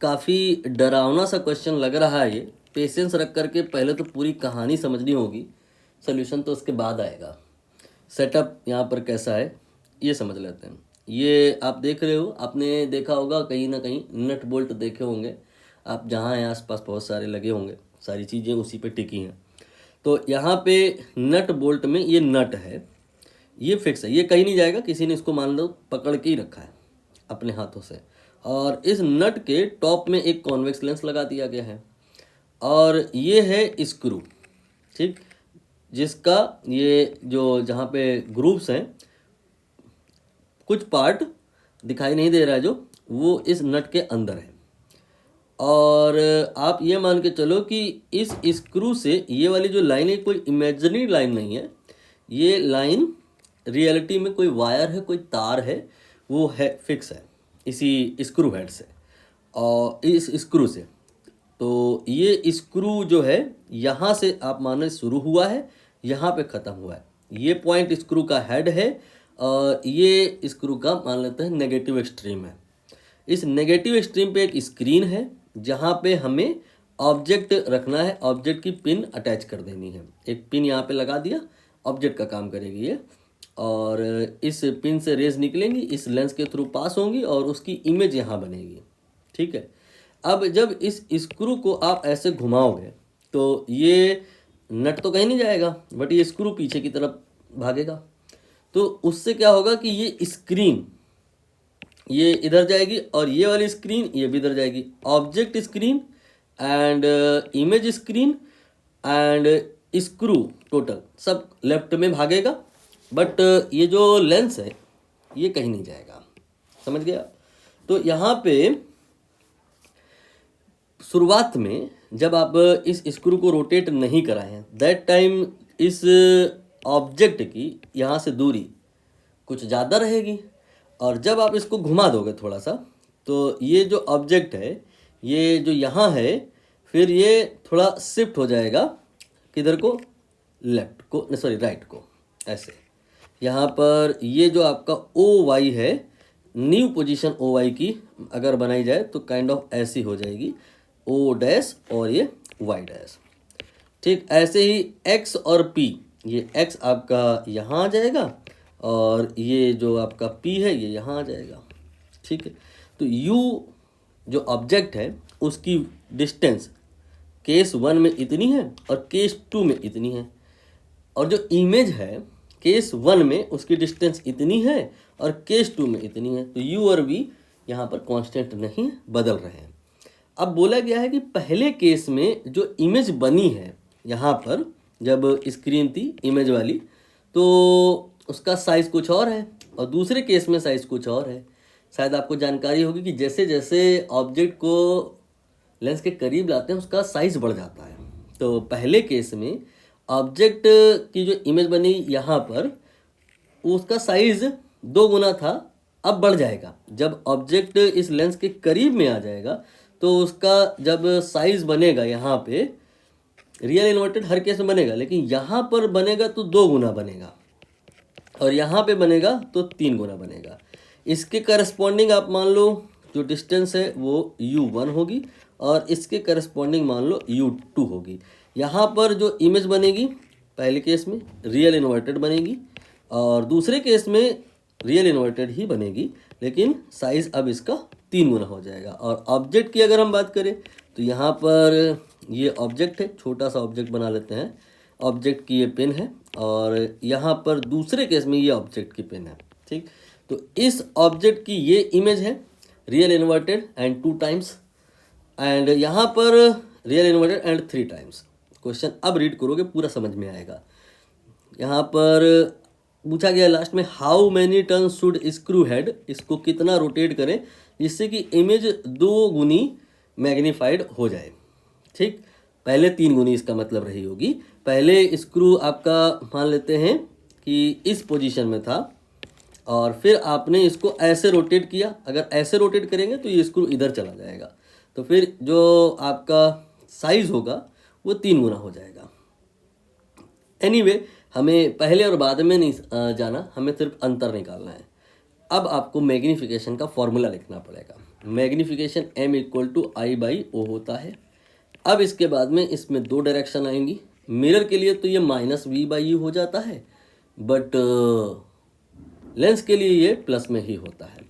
काफ़ी डरावना सा क्वेश्चन लग रहा है ये। पेशेंस रख करके पहले तो पूरी कहानी समझनी होगी, सोल्यूशन तो उसके बाद आएगा। सेटअप यहाँ पर कैसा है ये समझ लेते हैं। ये आप देख रहे हो, आपने देखा होगा कहीं ना कहीं नट बोल्ट देखे होंगे आप, जहाँ हैं आसपास बहुत सारे लगे होंगे, सारी चीज़ें उसी पे टिकी हैं। तो यहाँ पे नट बोल्ट में ये नट है, ये फिक्स है, ये कहीं नहीं जाएगा। किसी ने इसको मान लो पकड़ के ही रखा है अपने हाथों से, और इस नट के टॉप में एक कॉन्वेक्स लेंस लगा दिया गया है, और ये है स्क्रू, ठीक, जिसका ये जो जहाँ पे ग्रूव्स हैं, कुछ पार्ट दिखाई नहीं दे रहा है जो, वो इस नट के अंदर है। और आप ये मान के चलो कि इस स्क्रू से ये वाली जो लाइन है कोई इमेजिनरी लाइन नहीं है, ये लाइन रियलिटी में कोई वायर है, कोई तार है, वो है फिक्स है इसी स्क्रू हेड से और इस स्क्रू से। तो ये स्क्रू जो है यहाँ से आप मानो शुरू हुआ है, यहाँ पे ख़त्म हुआ है। ये पॉइंट स्क्रू का हेड है और ये स्क्रू का मान लेते हैं नेगेटिव एक्सट्रीम है। इस नेगेटिव एक्सट्रीम पे एक स्क्रीन है जहाँ पे हमें ऑब्जेक्ट रखना है, ऑब्जेक्ट की पिन अटैच कर देनी है। एक पिन यहाँ पे लगा दिया, ऑब्जेक्ट का काम करेगी ये, और इस पिन से रेज निकलेंगी, इस लेंस के थ्रू पास होंगी और उसकी इमेज यहाँ बनेगी, ठीक है। अब जब इस स्क्रू को आप ऐसे घुमाओगे तो ये नट तो कहीं नहीं जाएगा, बट ये स्क्रू पीछे की तरफ भागेगा। तो उससे क्या होगा कि ये स्क्रीन ये इधर जाएगी और ये वाली स्क्रीन ये भी इधर जाएगी। Object screen and image screen and screw total सब लेफ्ट में भागेगा, बट ये जो लेंस है ये कहीं नहीं जाएगा, समझ गया। तो यहाँ पे शुरुआत में जब आप इस स्क्रू को रोटेट नहीं कराए हैं, दैट टाइम इस ऑब्जेक्ट की यहाँ से दूरी कुछ ज़्यादा रहेगी, और जब आप इसको घुमा दोगे थोड़ा सा तो ये जो ऑब्जेक्ट है ये जो यहाँ है, फिर ये थोड़ा शिफ्ट हो जाएगा किधर को, लेफ्ट को, सॉरी राइट को, ऐसे। यहाँ पर ये जो आपका ओ वाई है, न्यू पोजीशन ओ वाई की अगर बनाई जाए तो काइंड ऑफ ऐसी हो जाएगी, ओ डैश और ये वाई डैश, ठीक। ऐसे ही एक्स और पी, ये एक्स आपका यहाँ आ जाएगा और ये जो आपका पी है ये यहाँ आ जाएगा, ठीक है। तो यू जो ऑब्जेक्ट है उसकी डिस्टेंस केस 1 में इतनी है और केस 2 में इतनी है, और जो इमेज है केस 1 में उसकी डिस्टेंस इतनी है और केस 2 में इतनी है। तो यू और वी यहाँ पर कांस्टेंट नहीं बदल रहे हैं। अब बोला गया है कि पहले केस में जो इमेज बनी है यहाँ पर, जब स्क्रीन थी इमेज वाली, तो उसका साइज़ कुछ और है और दूसरे केस में साइज़ कुछ और है। शायद आपको जानकारी होगी कि जैसे जैसे ऑब्जेक्ट को लेंस के करीब लाते हैं उसका साइज़ बढ़ जाता है। तो पहले केस में ऑब्जेक्ट की जो इमेज बनी यहाँ पर, उसका साइज़ 2 गुना था, अब बढ़ जाएगा। जब ऑब्जेक्ट इस लेंस के करीब में आ जाएगा तो उसका जब साइज़ बनेगा यहाँ पे, रियल इन्वर्टेड हर केस में बनेगा, लेकिन यहाँ पर बनेगा तो 2 गुना बनेगा और यहाँ पे बनेगा तो 3 गुना बनेगा। इसके करस्पॉन्डिंग आप मान लो जो डिस्टेंस है वो u1 होगी और इसके करस्पॉन्डिंग मान लो u2 होगी। यहाँ पर जो इमेज बनेगी पहले केस में रियल इन्वर्टेड बनेगी और दूसरे केस में रियल इन्वर्टेड ही बनेगी, लेकिन साइज़ अब इसका 3 गुना हो जाएगा। और ऑब्जेक्ट की अगर हम बात करें तो यहाँ पर ये ऑब्जेक्ट है, छोटा सा ऑब्जेक्ट बना लेते हैं, ऑब्जेक्ट की ये पेन है और यहाँ पर दूसरे केस में ये ऑब्जेक्ट की पेन है, ठीक। तो इस ऑब्जेक्ट की ये इमेज है real inverted and 2 times, and यहाँ पर real inverted and 3 times. Question अब रीड करोगे पूरा समझ में आएगा। यहाँ पर पूछा गया लास्ट में, how many turn should screw head, इसको कितना रोटेट करें जिससे कि इमेज 2 गुनी मैग्नीफाइड हो जाए, ठीक। पहले 3 गुनी इसका मतलब रही होगी। पहले स्क्रू आपका मान लेते हैं कि इस पोजीशन में था और फिर आपने इसको ऐसे रोटेट किया, अगर ऐसे रोटेट करेंगे तो ये स्क्रू इधर चला जाएगा, तो फिर जो आपका साइज़ होगा वो 3 गुना हो जाएगा। एनीवे, हमें पहले और बाद में नहीं जाना, हमें सिर्फ अंतर निकालना है। अब आपको मैग्नीफिकेशन का फॉर्मूला लिखना पड़ेगा। Magnification m equal to I by O होता है। अब इसके बाद में इसमें दो डायरेक्शन आएंगी। मिरर के लिए तो ये माइनस वी बाई यू हो जाता है, बट लेंस के लिए ये प्लस में ही होता है।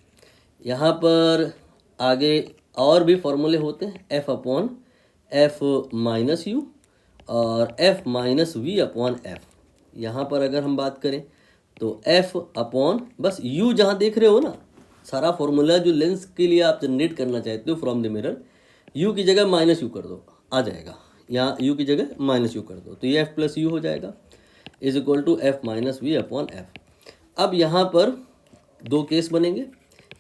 यहाँ पर आगे और भी फॉर्मूले होते हैं, F upon F minus U और F minus V upon F. यहाँ पर अगर हम बात करें तो एफ अपॉन बस यू जहाँ देख रहे हो ना, सारा फॉर्मूला जो लेंस के लिए आप जनरेट करना चाहते हो फ्रॉम द मिरर, यू की जगह माइनस यू कर दो, आ जाएगा। यहाँ यू की जगह माइनस यू कर दो तो ये एफ प्लस यू हो जाएगा, is equal to F minus V upon F. अब यहाँ पर दो केस बनेंगे,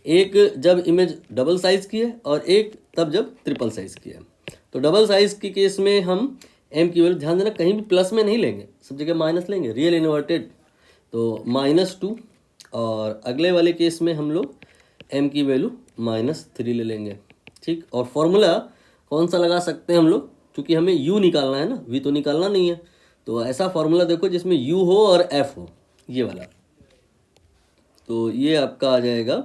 एक जब इमेज डबल साइज़ की है और एक तब जब ट्रिपल साइज़ की है। तो डबल साइज़ के केस में हम एम की वैल्यू, ध्यान देना कहीं भी प्लस में नहीं लेंगे, सब जगह माइनस लेंगे, रियल इन्वर्टेड तो -2। और अगले वाले केस में हम लोग एम की वैल्यू -3 ले लेंगे, ठीक। और फॉर्मूला कौन सा लगा सकते हैं हम लोग, क्योंकि हमें यू निकालना है ना, वी तो निकालना नहीं है। तो ऐसा फॉर्मूला देखो जिसमें यू हो और एफ हो, ये वाला। तो ये आपका आ जाएगा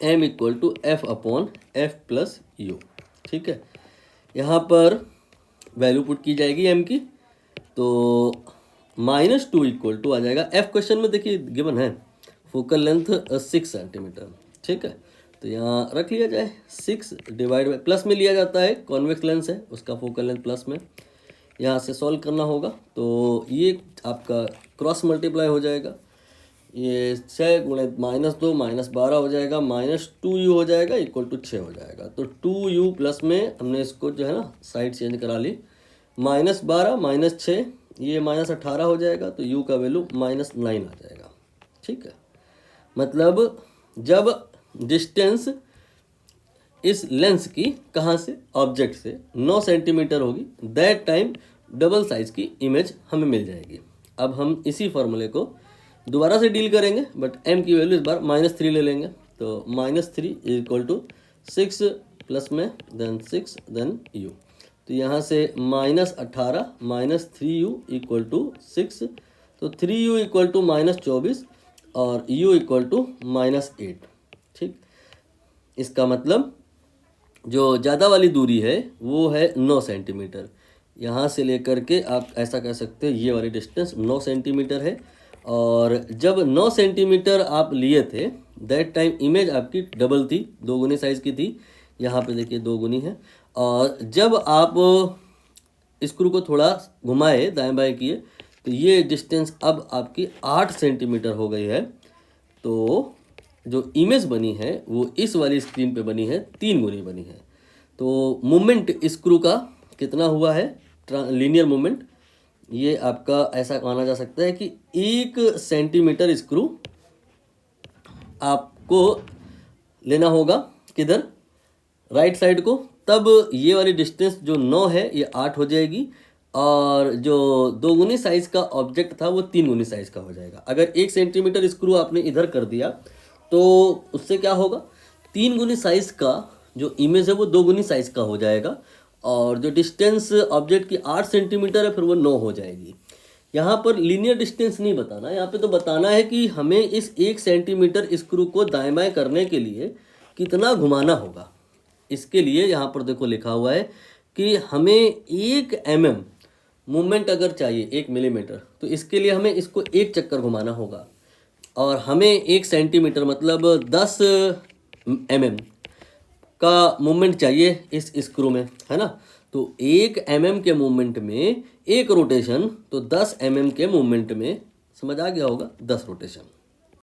m equal to F upon F plus U, ठीक है। यहाँ पर वैल्यू पुट की जाएगी m की, तो -2 इक्वल टू आ जाएगा, f क्वेश्चन में देखिए गिवन है फोकल लेंथ 6 सेंटीमीटर, ठीक है। तो यहाँ रख लिया जाए 6 डिवाइड बाई, प्लस में लिया जाता है, कॉन्वेक्स लेंस है उसका फोकल लेंथ प्लस में, यहाँ से सॉल्व करना होगा। तो ये आपका क्रॉस मल्टीप्लाई हो जाएगा, ये 6 गुणे -2 -12 हो जाएगा, -2u हो जाएगा इक्वल टू 6 हो जाएगा। तो 2u प्लस में हमने इसको जो है ना साइड चेंज करा ली, -12 -6 ये -18 हो जाएगा, तो u का वैल्यू -9 आ जाएगा, ठीक है। मतलब जब डिस्टेंस इस लेंस की कहाँ से, ऑब्जेक्ट से 9 सेंटीमीटर होगी, दैट टाइम डबल साइज की इमेज हमें मिल जाएगी। अब हम इसी फॉर्मूले को दोबारा से डील करेंगे, बट m की वैल्यू इस बार -3 ले लेंगे। तो -3 इक्वल टू 6 प्लस में देन 6 देन u। तो यहाँ से -18 -3u इक्वल टू 6, तो 3u इक्वल टू -24 और u इक्वल टू -8, ठीक। इसका मतलब जो ज़्यादा वाली दूरी है वो है 9 सेंटीमीटर। यहाँ से लेकर के आप ऐसा कह सकते हैं ये वाली डिस्टेंस 9 सेंटीमीटर है। और जब 9 सेंटीमीटर आप लिए थे दैट टाइम इमेज आपकी डबल थी, 2 गुनी साइज़ की थी। यहाँ पे देखिए 2 गुनी है। और जब आप स्क्रू को थोड़ा घुमाए, दाएं बाएं किए, तो ये डिस्टेंस अब आपकी 8 सेंटीमीटर हो गई है। तो जो इमेज बनी है वो इस वाली स्क्रीन पे बनी है, 3 गुनी बनी है। तो मूवमेंट स्क्रू का कितना हुआ है, लीनियर मूवमेंट, ये आपका ऐसा माना जा सकता है कि 1 सेंटीमीटर स्क्रू आपको लेना होगा, किधर, राइट साइड को, तब ये वाली डिस्टेंस जो 9 है ये 8 हो जाएगी। और जो 2 गुनी साइज़ का ऑब्जेक्ट था वो 3 गुनी साइज़ का हो जाएगा। अगर 1 सेंटीमीटर स्क्रू आपने इधर कर दिया तो उससे क्या होगा, 3 गुनी साइज़ का जो इमेज है वो 2 गुनी साइज़ का हो जाएगा। और जो डिस्टेंस ऑब्जेक्ट की 8 सेंटीमीटर है फिर वो 9 हो जाएगी। यहाँ पर लीनियर डिस्टेंस नहीं बताना, यहाँ पे तो बताना है कि हमें इस 1 सेंटीमीटर स्क्रू को दाएं बाएं करने के लिए कितना घुमाना होगा। इसके लिए यहाँ पर देखो लिखा हुआ है कि हमें 1 mm मूवमेंट अगर चाहिए 1 मिलीमीटर, तो इसके लिए हमें इसको 1 चक्कर घुमाना होगा। और हमें 1 सेंटीमीटर मतलब 10 mm का मूवमेंट चाहिए इस स्क्रू में, है ना। तो 1 mm के मूवमेंट में 1 रोटेशन, तो 10 mm के मूवमेंट में, समझ आ गया होगा, 10 रोटेशन।